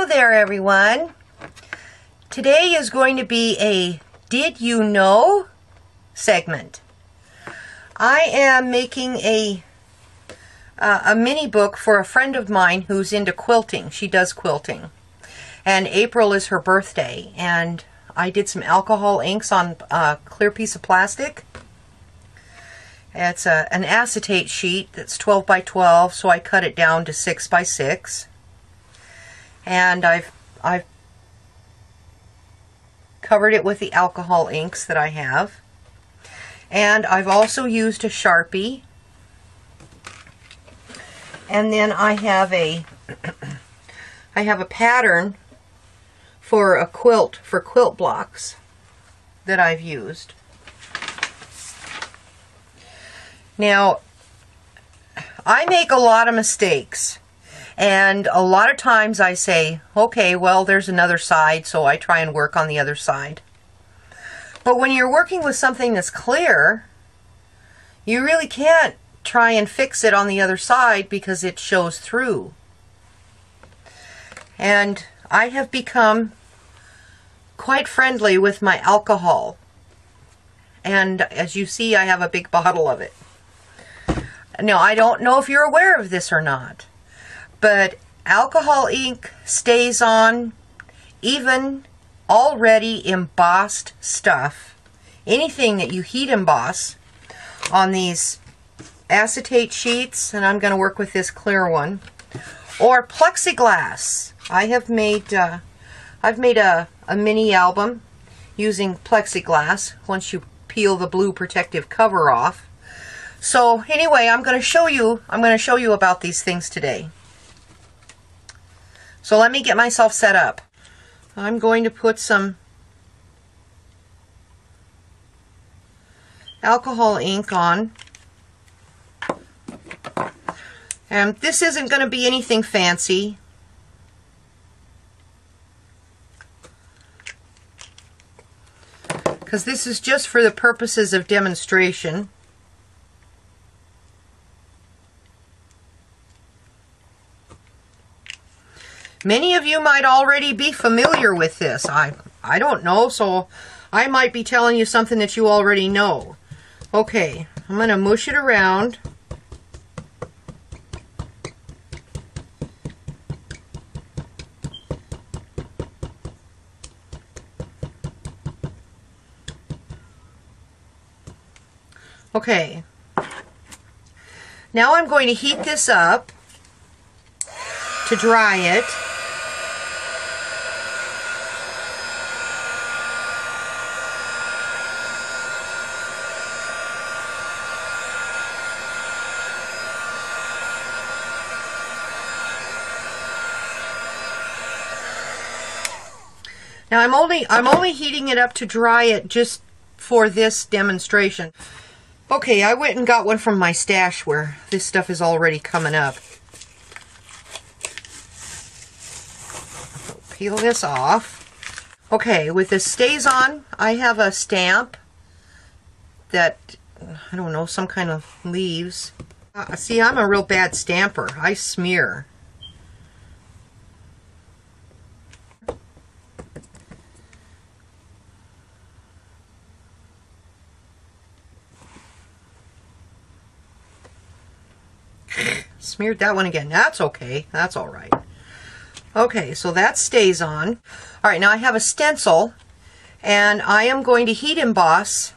Hello there, everyone. Today is going to be a Did You Know segment. I am making a mini book for a friend of mine who's into quilting. She does quilting. And April is her birthday. And I did some alcohol inks on a clear piece of plastic. It's an acetate sheet that's 12 by 12, so I cut it down to 6 by 6. And I've covered it with the alcohol inks that I have. And I've also used a Sharpie. And then I have a pattern for a quilt, for quilt blocks that I've used. Now, I make a lot of mistakes. And a lot of times I say, okay, well, there's another side, so I try and work on the other side. But when you're working with something that's clear, you really can't try and fix it on the other side because it shows through. And I have become quite friendly with my alcohol. And as you see, I have a big bottle of it. Now, I don't know if you're aware of this or not, but alcohol ink stays on even already embossed stuff. Anything that you heat emboss on these acetate sheets, and I'm going to work with this clear one, or plexiglass. I've made a mini album using plexiglass once you peel the blue protective cover off. So anyway, I'm going to show you about these things today. So let me get myself set up. I'm going to put some alcohol ink on. And this isn't going to be anything fancy. Because this is just for the purposes of demonstration. Many of you might already be familiar with this. I don't know, so I might be telling you something that you already know. Okay, I'm going to mush it around. Okay. Now I'm going to heat this up to dry it. Now I'm only heating it up to dry it just for this demonstration. Okay, I went and got one from my stash where this stuff is already coming up. Peel this off. Okay, with this stays on, I have a stamp that, I don't know, some kind of leaves. See, I'm a real bad stamper. I smear. Smeared that one again. That's okay. That's all right. Okay, so that stays on. All right, now I have a stencil, and I am going to heat emboss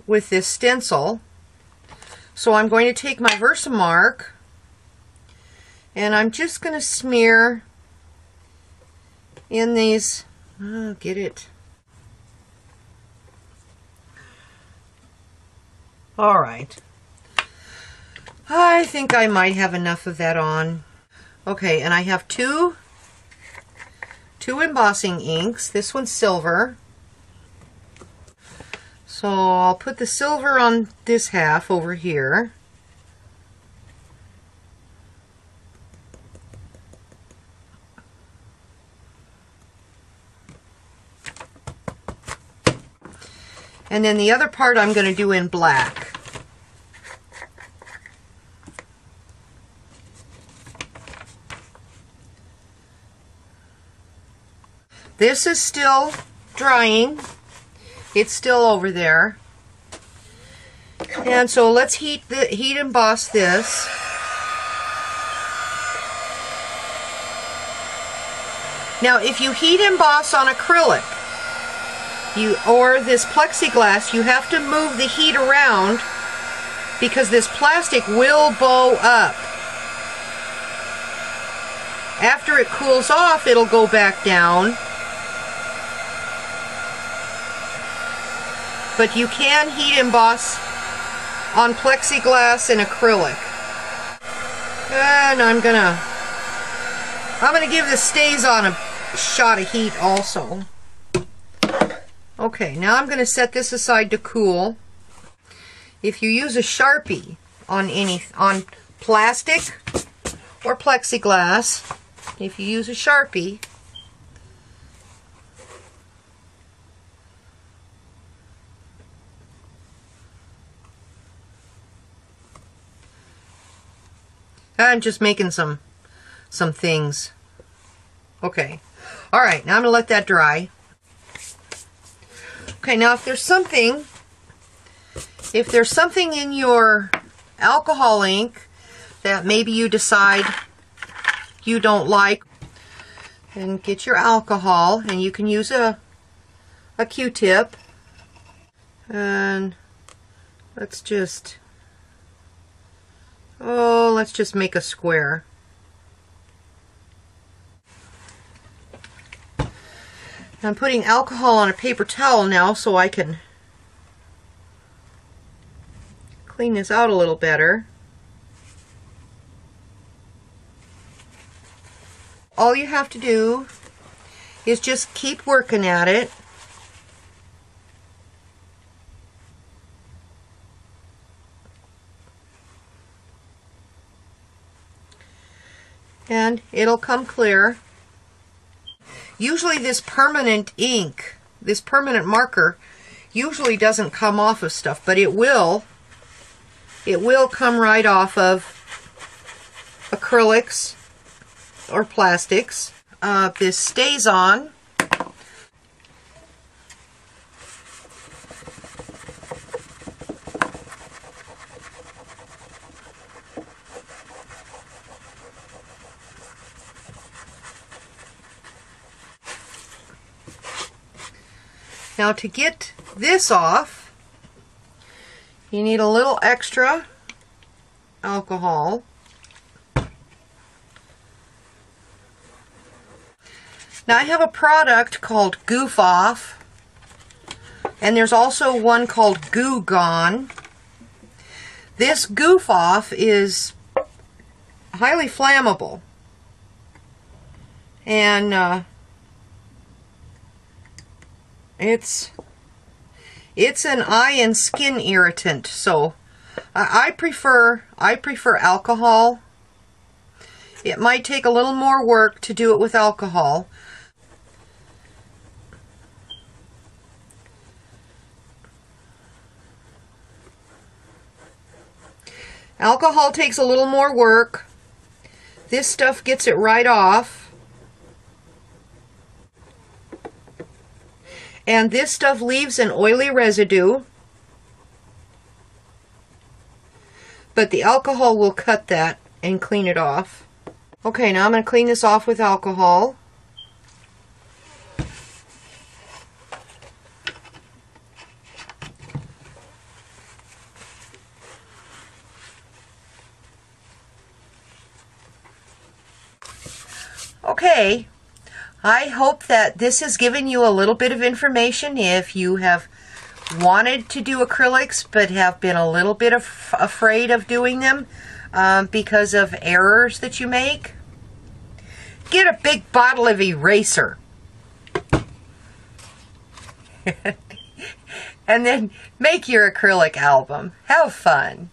with this stencil. So I'm going to take my Versamark, and I'm just going to smear in these. Get it. All right. I think I might have enough of that on. Okay, and I have two embossing inks. This one's silver. So I'll put the silver on this half over here. And then the other part I'm going to do in black. This is still drying. It's still over there. And so let's heat emboss this. Now, if you heat emboss on acrylic, or this plexiglass, you have to move the heat around because this plastic will bow up. After it cools off, it'll go back down. But you can heat emboss on plexiglass and acrylic. And I'm gonna give the StazOn a shot of heat also. Okay, now I'm gonna set this aside to cool. If you use a Sharpie on plastic or plexiglass, if you use a Sharpie, I'm just making some things. Okay. All right, now I'm going to let that dry. Okay, now if there's something in your alcohol ink that maybe you decide you don't like, then get your alcohol, and you can use a Q-tip, and let's just make a square. I'm putting alcohol on a paper towel now so I can clean this out a little better. All you have to do is just keep working at it. And it'll come clear. Usually this permanent ink, this permanent marker, usually doesn't come off of stuff, but it will come right off of acrylics or plastics. This StazOn. Now to get this off, you need a little extra alcohol. Now I have a product called Goof Off, and there's also one called Goo Gone. This Goof Off is highly flammable, and it's an eye and skin irritant, so I prefer alcohol. It might take a little more work to do it with alcohol. Alcohol takes a little more work. This stuff gets it right off. And this stuff leaves an oily residue, but the alcohol will cut that and clean it off. Okay, now I'm going to clean this off with alcohol. Okay. I hope that this has given you a little bit of information if you have wanted to do acrylics but have been a little bit afraid of doing them because of errors that you make. Get a big bottle of eraser and then make your acrylic album. Have fun.